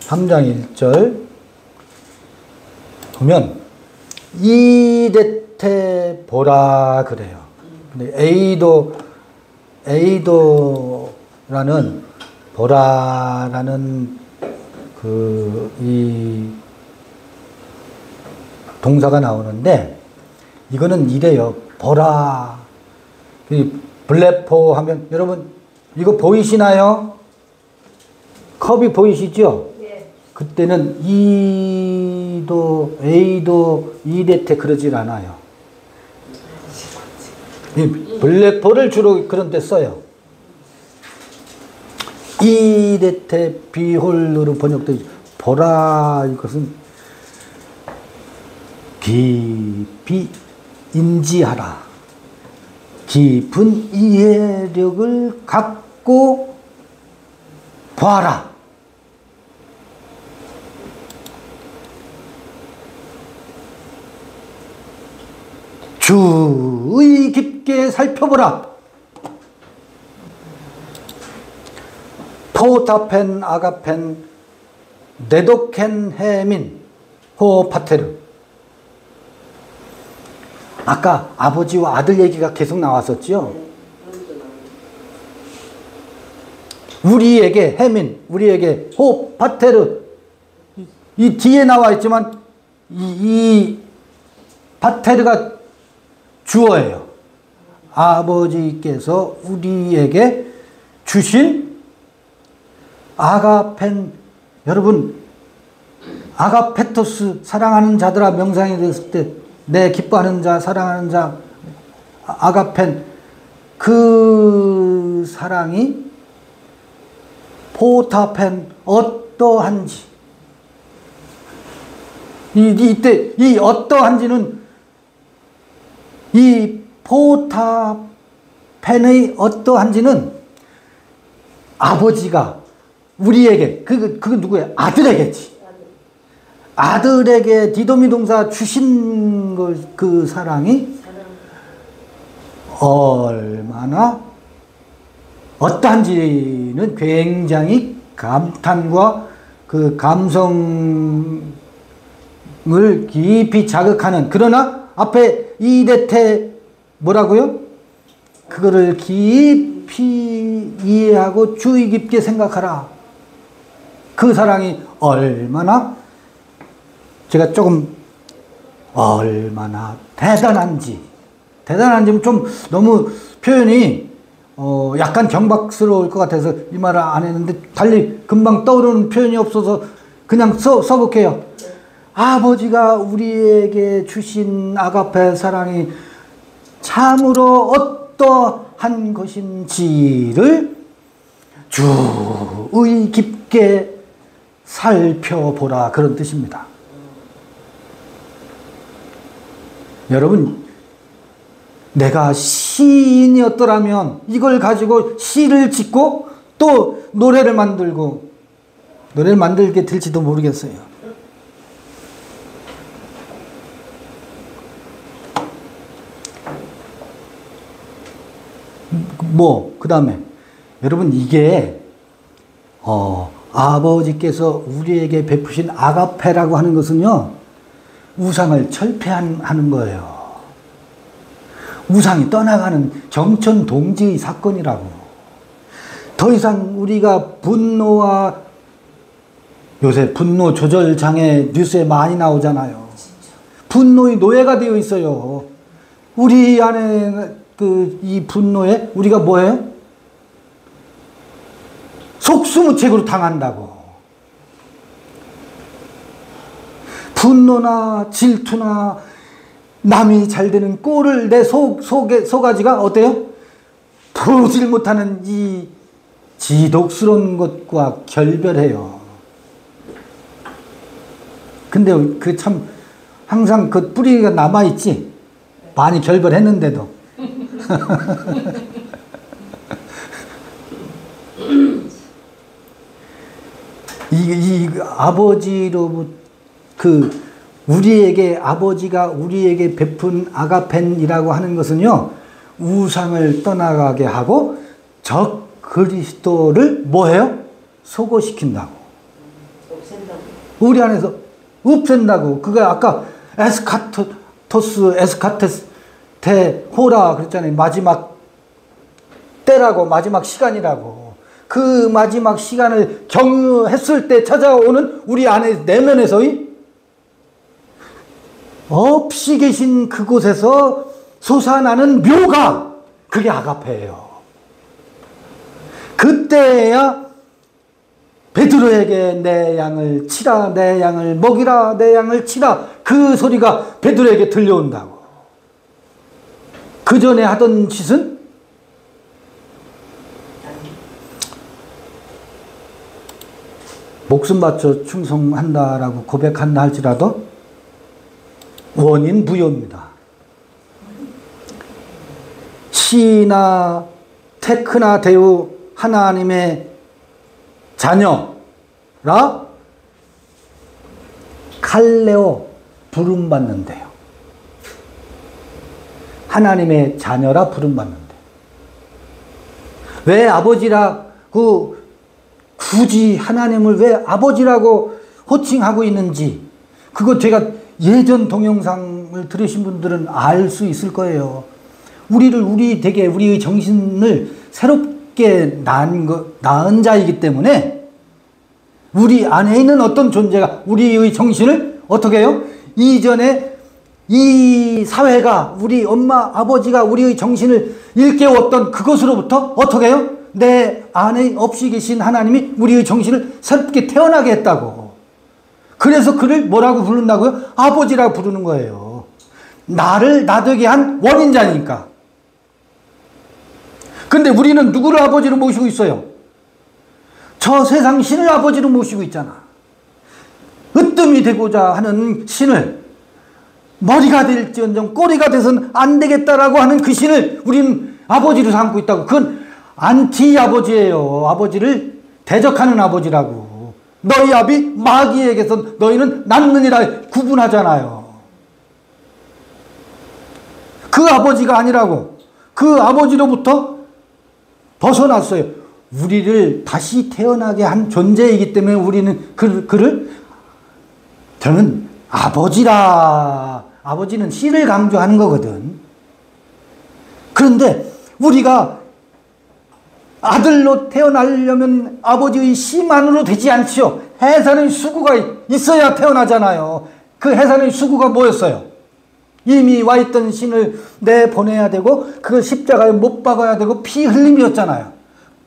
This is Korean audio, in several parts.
3장 1절 보면 이레테 보라 그래요. 근데 에이도라는 보라라는 이 동사가 나오는데 이거는 이래요. 보라. 블레포 하면 여러분 이거 보이시나요? 컵이 보이시죠? 네. 그때는 에이도, 이레테 그러질 않아요. 이 블레포를 주로 그런 데 써요. 이레테 비홀로 번역되죠. 보라 이것은 깊이 인지하라. 깊은 이해력을 갖고 봐라. 주의 깊게 살펴보라. 포타펜 아가펜 네도켄 헤민 호파테르. 아까 아버지와 아들 얘기가 계속 나왔었지요. 우리에게 헤민, 우리에게 호파테르. 이 뒤에 나와 있지만 이 파테르가 주어예요. 아버지께서 우리에게 주신 아가펜. 여러분 아가페토스 사랑하는 자들아 명상이 됐을 때 내 기뻐하는 자 사랑하는 자 아가펜 그 사랑이 포타펜 어떠한지 이때 이 어떠한지는 이 포타펜의 어떠한지는 아버지가 우리에게 그건 누구예요? 아들에게지. 아들에게 디도미 동사 주신 그 사랑이 얼마나 어떠한지는 굉장히 감탄과 그 감성을 깊이 자극하는, 그러나 앞에 이레테 뭐라고요? 그거를 깊이 이해하고 주의 깊게 생각하라. 그 사랑이 얼마나 제가 조금 얼마나 대단한지는 좀 너무 표현이 약간 경박스러울 것 같아서 이 말을 안 했는데 달리 금방 떠오르는 표현이 없어서 그냥 써볼게요. 아버지가 우리에게 주신 아가페 사랑이 참으로 어떠한 것인지를 주의 깊게 살펴보라, 그런 뜻입니다. 여러분, 내가 시인이었더라면 이걸 가지고 시를 짓고 또 노래를 만들게 될지도 모르겠어요. 그 다음에 여러분, 이게 아버지께서 우리에게 베푸신 아가페라고 하는 것은요, 우상을 철폐하는 거예요. 우상이 떠나가는 정천동지의 사건이라고. 더 이상 우리가 요새 분노 조절 장애 뉴스에 많이 나오잖아요. 분노의 노예가 되어 있어요. 우리 안에 이 분노에 우리가 뭐예요? 속수무책으로 당한다고. 분노나 질투나 남이 잘 되는 꼴을 내 속가지가 어때요? 보질 못하는 이 지독스러운 것과 결별해요. 근데 그 참 항상 그 뿌리가 남아있지? 많이 결별했는데도. 이 아버지로부터 아버지가 우리에게 베푼 아가펜이라고 하는 것은요, 우상을 떠나가게 하고 적 그리스도를 뭐해요? 소거시킨다고. 우리 안에서 없앤다고. 그거 아까 에스카테스 호라 그랬잖아요. 마지막 때라고, 마지막 시간이라고. 그 마지막 시간을 경유했을 때 찾아오는 우리 안에 내면에서의 없이 계신 그곳에서 솟아나는 묘가, 그게 아가페예요. 그때야 베드로에게 내 양을 치라, 내 양을 먹이라, 내 양을 치라, 그 소리가 베드로에게 들려온다고. 그 전에 하던 짓은 목숨 바쳐 충성한다라고 고백한다 할지라도 원인 부여입니다. 시나 테크나 대우 하나님의 자녀라 칼레오 부름받는데요. 하나님의 자녀라 부름받는데 왜 아버지라고 굳이 하나님을 왜 아버지라고 호칭하고 있는지, 그거 제가 예전 동영상을 들으신 분들은 알 수 있을 거예요. 우리의 정신을 새롭게 낳은 자이기 때문에 우리 안에 있는 어떤 존재가 우리의 정신을 어떻게 해요? 이전에 이 사회가, 우리 엄마 아버지가 우리의 정신을 일깨웠던 그것으로부터 어떻게 해요? 내 안에 없이 계신 하나님이 우리의 정신을 새롭게 태어나게 했다고. 그래서 그를 뭐라고 부른다고요? 아버지라고 부르는 거예요. 나를 나되게 한 원인자니까. 근데 우리는 누구를 아버지로 모시고 있어요? 저 세상 신을 아버지로 모시고 있잖아. 으뜸이 되고자 하는 신을, 머리가 될지언정 꼬리가 돼서는 안 되겠다라고 하는 그 신을 우리는 아버지로 삼고 있다고. 그건 안티 아버지예요. 아버지를 대적하는 아버지라고. 너희 아비 마귀에게서 너희는 낫느니라 구분하잖아요. 그 아버지가 아니라고. 그 아버지로부터 벗어났어요. 우리를 다시 태어나게 한 존재이기 때문에 우리는 그를 저는 아버지라. 아버지는 씨를 강조하는 거거든. 그런데 우리가 아들로 태어나려면 아버지의 씨만으로 되지 않지요. 해산의 수구가 있어야 태어나잖아요. 그 해산의 수구가 뭐였어요? 이미 와 있던 신을 내보내야 되고 그걸 십자가에 못 박아야 되고 피 흘림이었잖아요.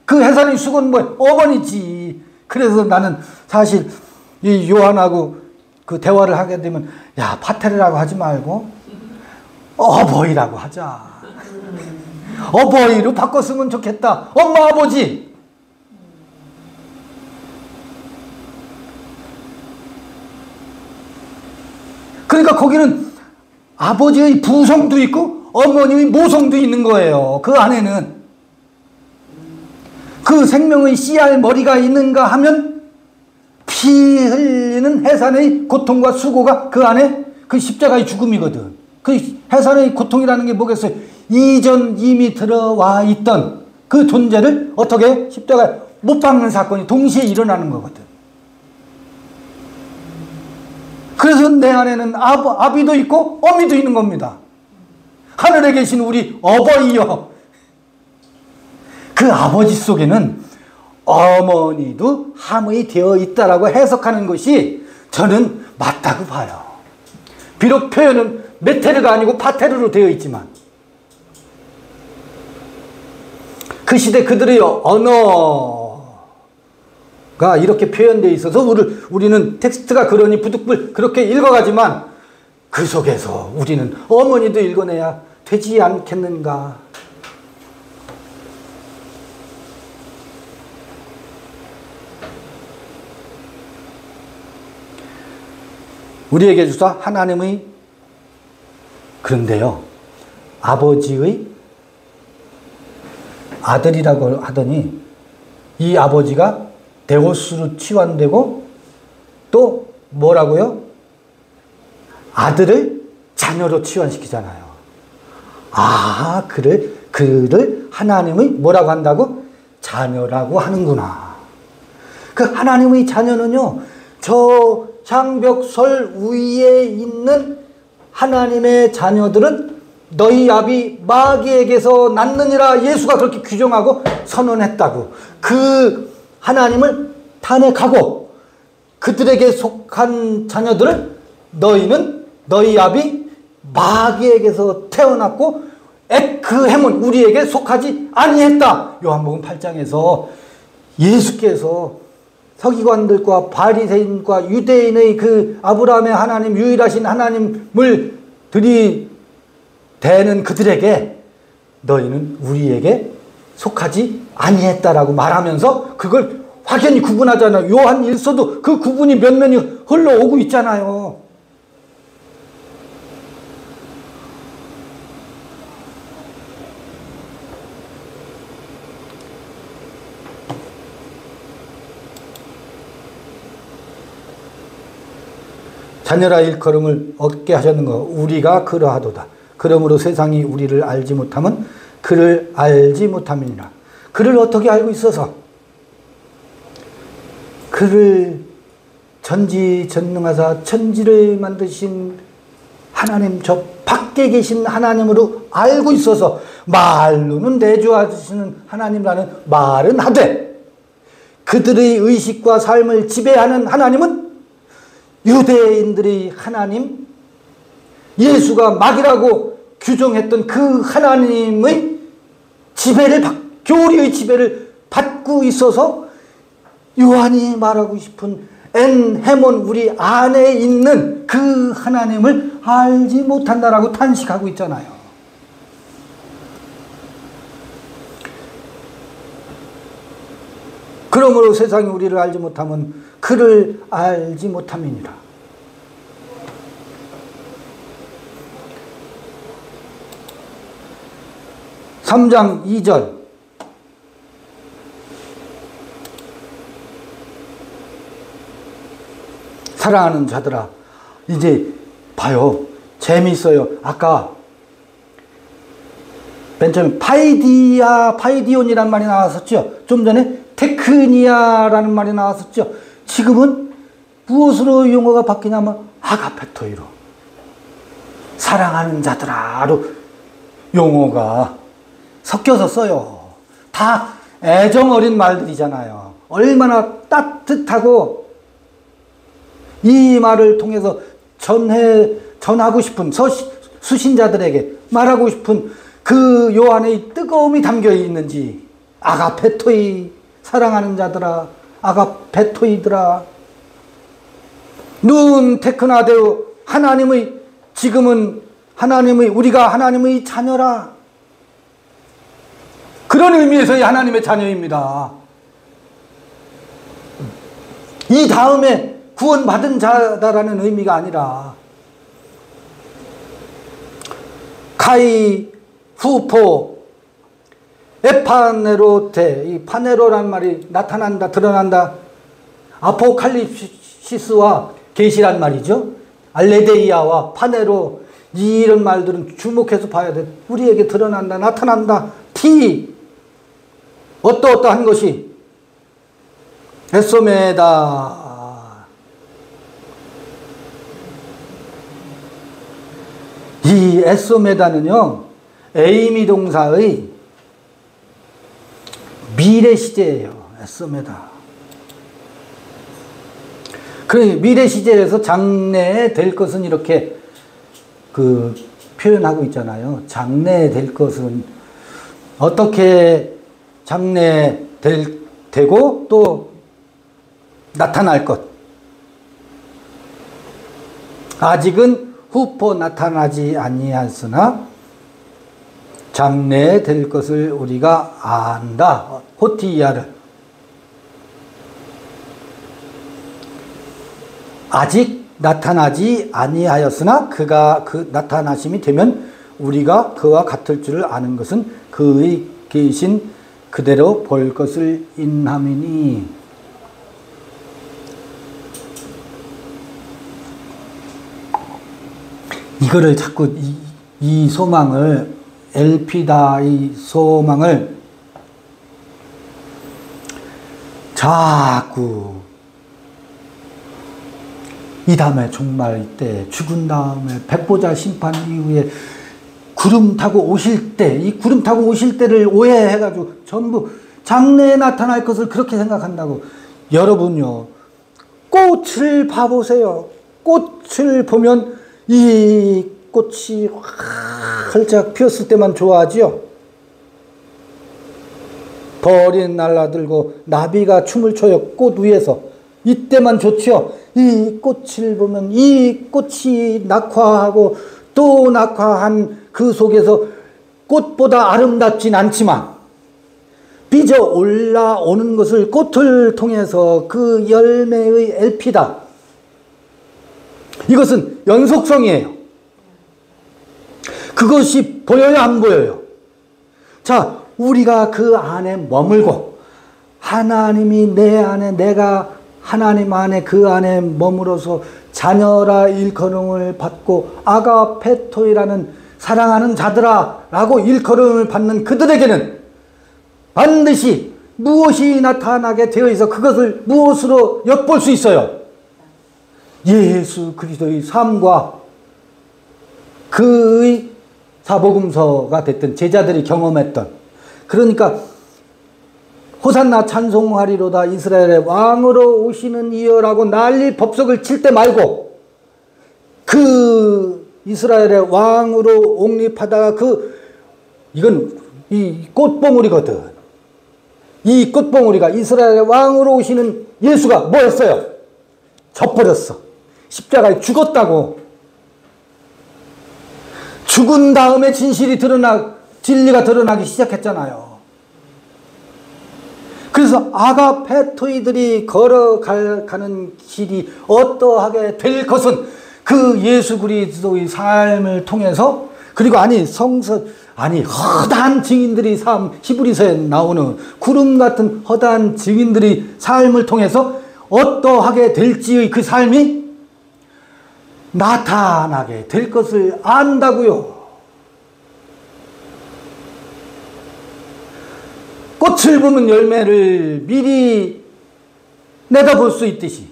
그 해산의 수구는 뭐예요? 어머니지. 그래서 나는 사실 이 요한하고 그 대화를 하게 되면, 야, 파테르라고 하지 말고 어버이라고 하자. 어버이로 바꿨으면 좋겠다. 엄마 아버지. 그러니까 거기는 아버지의 부성도 있고 어머니의 모성도 있는 거예요. 그 안에는 그 생명의 씨알 머리가 있는가 하면 피 흘리는 해산의 고통과 수고가 그 안에 그 십자가의 죽음이거든. 그 해산의 고통이라는 게 뭐겠어요? 이전 이미 들어와 있던 그 존재를 어떻게 십자가에 못 박는 사건이 동시에 일어나는 거거든. 그래서 내 안에는 아비도 있고 어미도 있는 겁니다. 하늘에 계신 우리 어버이여. 그 아버지 속에는 어머니도 함의 되어 있다라고 해석하는 것이 저는 맞다고 봐요. 비록 표현은 메테르가 아니고 파테르로 되어 있지만 그 시대 그들의 언어가 이렇게 표현되어 있어서 우리는 텍스트가 그러니 부득불 그렇게 읽어가지만 그 속에서 우리는 어머니도 읽어내야 되지 않겠는가. 우리에게 주사 하나님의, 그런데요, 아버지의 아들이라고 하더니 이 아버지가 데오스로 치환되고 또 뭐라고요? 아들을 자녀로 치환시키잖아요. 아, 그를 하나님의 뭐라고 한다고? 자녀라고 하는구나. 그 하나님의 자녀는요, 저 장벽설 위에 있는 하나님의 자녀들은 너희 아비 마귀에게서 났느니라. 예수가 그렇게 규정하고 선언했다고. 그 하나님을 탄핵하고 그들에게 속한 자녀들을 너희는 너희 아비 마귀에게서 태어났고 그 해문 우리에게 속하지 아니했다. 요한복음 8장에서 예수께서 서기관들과 바리새인과 유대인의 그 아브라함의 하나님, 유일하신 하나님을 들이대는 그들에게 너희는 우리에게 속하지 아니했다라고 말하면서 그걸 확연히 구분하잖아요. 요한 1서도 그 구분이 면면이 흘러오고 있잖아요. 자녀라 일컬음을 얻게 하셨는가. 우리가 그러하도다. 그러므로 세상이 우리를 알지 못함은 그를 알지 못함이니라. 그를 어떻게 알고 있어서? 그를 전지전능하사 천지를 만드신 하나님, 저 밖에 계신 하나님으로 알고 있어서 말로는 내주하시는 하나님이라는 말은 하되 그들의 의식과 삶을 지배하는 하나님은 유대인들의 하나님, 예수가 마귀라고 규정했던 그 하나님의 지배를, 교리의 지배를 받고 있어서 요한이 말하고 싶은 엔해몬 우리 안에 있는 그 하나님을 알지 못한다라고 탄식하고 있잖아요. 그러므로 세상이 우리를 알지 못하면 그를 알지 못함이니라. (3장 2절) 사랑하는 자들아, 이제 봐요. 재미있어요. 아까 맨 처음에 파이디온이라는 말이 나왔었죠. 좀 전에 테크니아라는 말이 나왔었죠. 지금은 무엇으로 용어가 바뀌냐면 아가페토이로, 사랑하는 자들아로 용어가 섞여서 써요. 다 애정 어린 말들이잖아요. 얼마나 따뜻하고 이 말을 통해서 전하고 싶은 수신자들에게 말하고 싶은 그 요한의 뜨거움이 담겨 있는지. 아가페토이, 사랑하는 자들아, 아가페토이들아. 눈 테크나데오, 하나님의, 지금은 하나님의, 우리가 하나님의 자녀라. 그런 의미에서의 하나님의 자녀입니다. 이 다음에 구원받은 자다라는 의미가 아니라 카이, 후포, 에파네로테, 이 파네로란 말이 나타난다, 드러난다. 아포칼립시스와 계시란 말이죠. 알레데이아와 파네로, 이런 말들은 주목해서 봐야 돼. 우리에게 드러난다, 나타난다. 티, 어떠어떠한 것이 에소메다. 이 에소메다는요, 에이미 동사의 미래 시제예요. 에소메다. 그래, 미래 시제에서 장래에 될 것은 이렇게 표현하고 있잖아요. 장래에 될 것은 어떻게 장래에 되고 또 나타날 것. 아직은 후포 나타나지 아니하였으나 장래에 될 것을 우리가 안다. 호티이아를. 아직 나타나지 아니하였으나 그가 그 나타나심이 되면 우리가 그와 같을 줄을 아는 것은 그의 계신 그대로 볼 것을 인함이니. 이거를 자꾸 이 소망을, 엘피다의 소망을 자꾸 이 다음에 종말 때, 죽은 다음에 백보자 심판 이후에 구름 타고 오실 때, 이 구름 타고 오실 때를 오해해가지고 전부 장래에 나타날 것을 그렇게 생각한다고. 여러분요, 꽃을 봐보세요. 꽃을 보면 이 꽃이 활짝 피었을 때만 좋아하지요. 벌이 날라들고 나비가 춤을 춰요. 꽃 위에서. 이때만 좋지요. 이 꽃을 보면 이 꽃이 낙화하고 또 낙화한 그 속에서 꽃보다 아름답진 않지만 빚어 올라오는 것을 꽃을 통해서 그 열매의 LP다. 이것은 연속성이에요. 그것이 보여요, 안 보여요? 자, 우리가 그 안에 머물고 하나님이 내 안에, 내가 하나님 안에, 그 안에 머물어서 자녀라 일컬음을 받고 아가페토이라는 사랑하는 자들아 라고 일컬음을 받는 그들에게는 반드시 무엇이 나타나게 되어 있어. 그것을 무엇으로 엿볼 수 있어요? 예수 그리스도의 삶과 그의 사복음서가 됐던 제자들이 경험했던, 그러니까 호산나 찬송하리로다 이스라엘의 왕으로 오시는 이여라고 난리 법석을 칠 때 말고 그 이스라엘의 왕으로 옹립하다가 이건 이 꽃봉오리거든. 이 꽃봉오리가 이스라엘의 왕으로 오시는 예수가 뭐 했어요? 져버렸어. 십자가에 죽었다고. 죽은 다음에 진리가 드러나기 시작했잖아요. 그래서 아가페토이들이 걸어가는 길이 어떠하게 될 것은 그 예수 그리스도의 삶을 통해서, 그리고 허다한 증인들이 히브리서에 나오는 구름 같은 허다한 증인들이 삶을 통해서 어떠하게 될지의 그 삶이 나타나게 될 것을 안다고요. 꽃을 보면 열매를 미리 내다볼 수 있듯이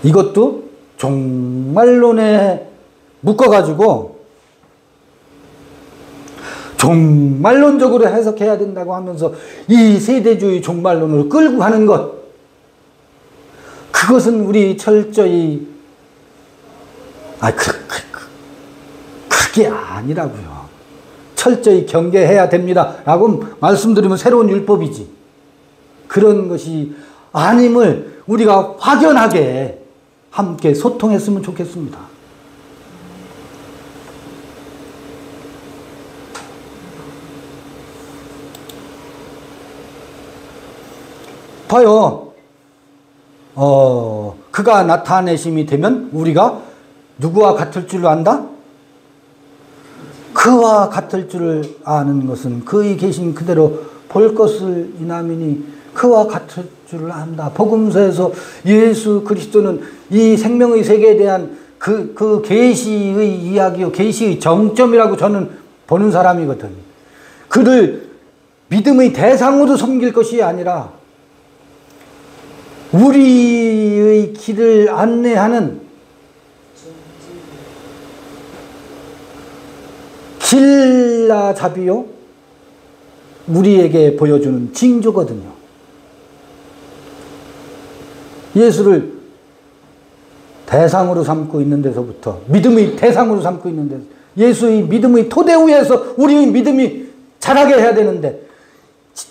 이것도 종말론에 묶어가지고 종말론적으로 해석해야 된다고 하면서 이 세대주의 종말론으로 끌고 가는 것, 그것은 우리 철저히 그게 아니라고요. 철저히 경계해야 됩니다 라고 말씀드리면 새로운 율법이지, 그런 것이 아님을 우리가 확연하게 함께 소통했으면 좋겠습니다. 봐요. 그가 나타내심이 되면 우리가 누구와 같을 줄 안다? 그와 같을 줄을 아는 것은 그의 계신 그대로 볼 것을 인함이니 그와 같을 줄을 안다. 복음서에서 예수 그리스도는 이 생명의 세계에 대한 그 계시의 이야기요, 계시의 정점이라고 저는 보는 사람이거든. 그를 믿음의 대상으로 섬길 것이 아니라 우리의 길을 안내하는 길라잡이요, 우리에게 보여주는 징조거든요. 예수를 대상으로 삼고 있는 데서부터, 믿음의 대상으로 삼고 있는 데서, 예수의 믿음의 토대 위에서 우리의 믿음이 자라게 해야 되는데,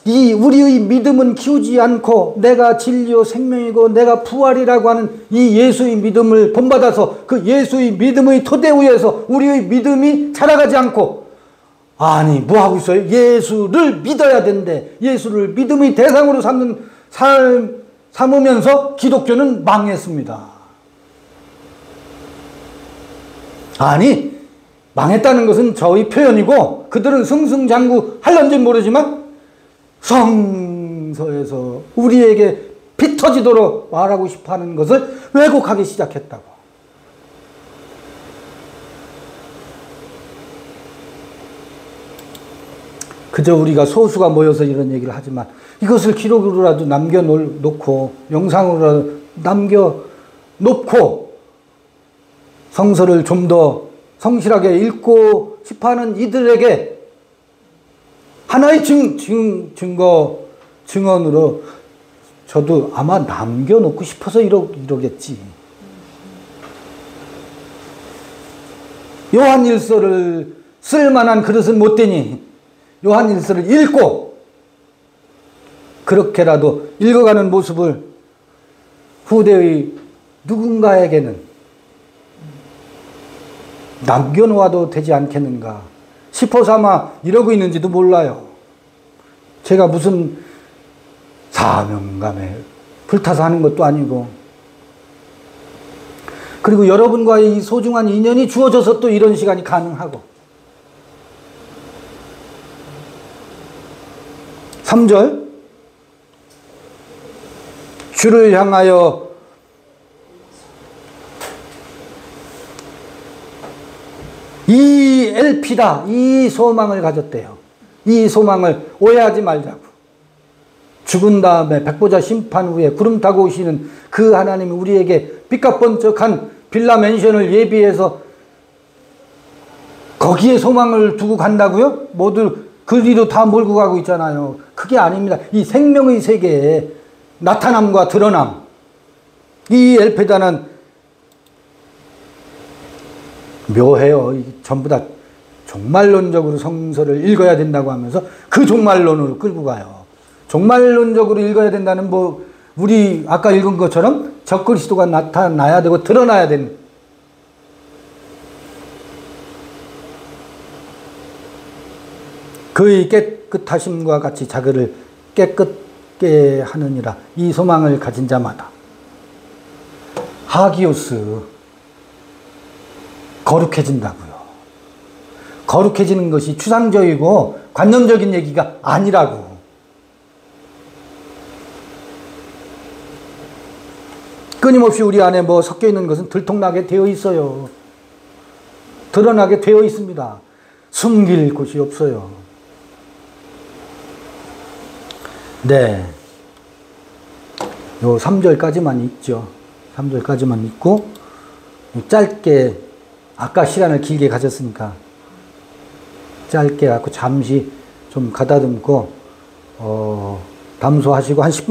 이 우리의 믿음은 키우지 않고 내가 진리요 생명이고 내가 부활이라고 하는 이 예수의 믿음을 본받아서 그 예수의 믿음의 토대 위에서 우리의 믿음이 자라가지 않고, 아니 뭐하고 있어요? 예수를 믿어야 되는데 예수를 믿음의 대상으로 삼는 삶 삼으면서 기독교는 망했습니다. 아니 망했다는 것은 저의 표현이고 그들은 승승장구 할런지 모르지만 성서에서 우리에게 피 터지도록 말하고 싶어하는 것을 왜곡하기 시작했다고. 그저 우리가 소수가 모여서 이런 얘기를 하지만 이것을 기록으로라도 남겨놓고 영상으로라도 남겨놓고 성서를 좀 더 성실하게 읽고 싶어하는 이들에게 하나의 증언으로 저도 아마 남겨놓고 싶어서 이러겠지. 요한일서를 쓸 만한 그릇은 못 되니 요한일서를 읽고 그렇게라도 읽어가는 모습을 후대의 누군가에게는 남겨놓아도 되지 않겠는가 싶어서 아마 이러고 있는지도 몰라요. 제가 무슨 사명감에 불타서 하는 것도 아니고, 그리고 여러분과의 이 소중한 인연이 주어져서 또 이런 시간이 가능하고. 3절, 주를 향하여 이 엘피다, 이 소망을 가졌대요. 이 소망을 오해하지 말자고. 죽은 다음에 백보자 심판 후에 구름 타고 오시는 그 하나님이 우리에게 빛과 번쩍한 빌라 맨션을 예비해서 거기에 소망을 두고 간다고요? 모두 그리로 다 몰고 가고 있잖아요. 그게 아닙니다. 이 생명의 세계에 나타남과 드러남, 이 엘피다는 묘해요. 전부 다 종말론적으로 성서를 읽어야 된다고 하면서 그 종말론으로 끌고 가요. 종말론적으로 읽어야 된다는 우리 아까 읽은 것처럼 적그리스도가 나타나야 되고 드러나야 되는, 그의 깨끗하심과 같이 자기를 깨끗게 하느니라. 이 소망을 가진 자마다. 하기오스, 거룩해진다고요. 거룩해지는 것이 추상적이고 관념적인 얘기가 아니라고. 끊임없이 우리 안에 섞여 있는 것은 들통나게 되어 있어요. 드러나게 되어 있습니다. 숨길 곳이 없어요. 네. 요 3절까지만 읽죠. 3절까지만 읽고, 짧게, 아까 시간을 길게 가졌으니까, 짧게 갖고 잠시 좀 가다듬고, 담소하시고 한 10분